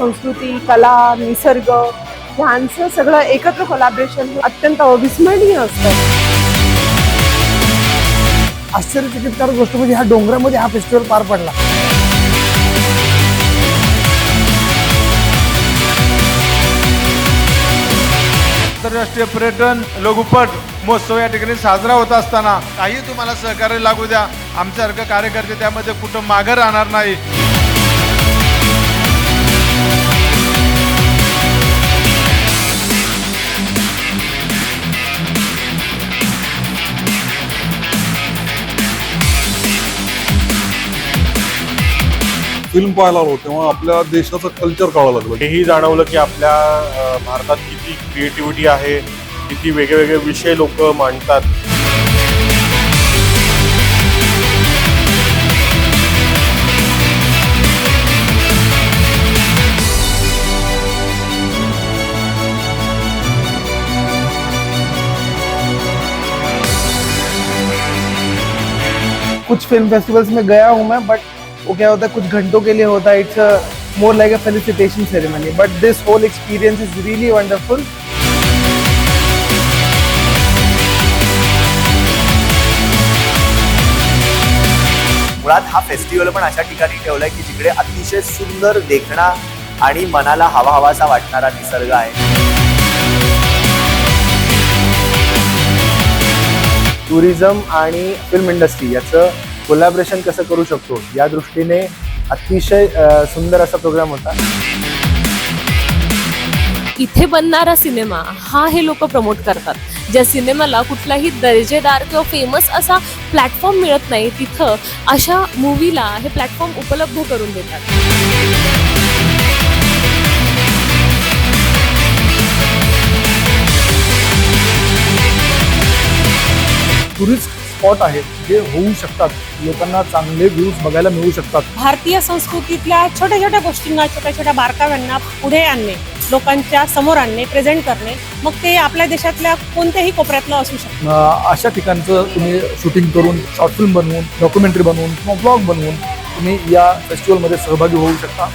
संस्कृती, कला, निसर्ग ह्यांचं सगळं एकत्र कोलॅबरेशन अत्यंत अविस्मरणीय असतं. आश्चर्यचकितकारक गोष्ट म्हणजे ह्या डोंगरामध्ये हा फेस्टिवल पार पडला. आंतरराष्ट्रीय पर्यटन लघुपट महोत्सव या ठिकाणी साजरा होत असताना काही तुम्हाला सहकार्य लागू द्या, आमच्यासारखे कार्यकर्ते त्यामध्ये कुठं मागं राहणार नाही. फिल्म पाहायला आलो तेव्हा आपल्या देशाचं कल्चर कळायला लागलं. हेही जाणवलं की आपल्या भारतात किती क्रिएटिव्हिटी आहे, किती वेगवेगळे विषय लोक मांडतात. कुछ फिल्म फेस्टिवल्स में गया हूँ मैं, बट वो क्या होता है कुछ घंटों के लिए होता है. It's more like a felicitation ceremony, but this whole experience is really wonderful. मुळात हा फेस्टिवल पण अशा ठिकाणी ठेवलाय की जिकडे अतिशय सुंदर देखणा आणि मनाला हवाहवासा वाटणारा निसर्ग आहे. टुरिझम आणि फिल्म इंडस्ट्री याचं कोलॅबरेशन कसं करू शकतो या दृष्टीने अतिशय सुंदर असा प्रोग्राम होता. इथे बनणारा सिनेमा हा हे लोक प्रमोट करतात. ज्या सिनेमाला कुठलाही दर्जेदार किंवा फेमस असा प्लॅटफॉर्म मिळत नाही, तिथं अशा मूवीला हे प्लॅटफॉर्म उपलब्ध करून देतात. टुरिस्ट स्पॉट आहेत जे होऊ शकतात, लोकांना चांगले व्ह्यूज बघायला मिळू शकतात. भारतीय संस्कृतीतल्या छोट्या छोट्या गोष्टींना, छोट्या छोट्या बारकाव्यांना पुढे आणणे, लोकांच्या समोर आणणे, प्रेझेंट करणे, मग ते आपल्या देशातल्या कोणत्याही कोपऱ्यातलं असू शकतं. अशा ठिकाणचं तुम्ही शूटिंग करून, शॉर्ट फिल्म बनवून, डॉक्युमेंटरी बनवून किंवा ब्लॉग बनवून तुम्ही या फेस्टिवलमध्ये सहभागी होऊ शकता.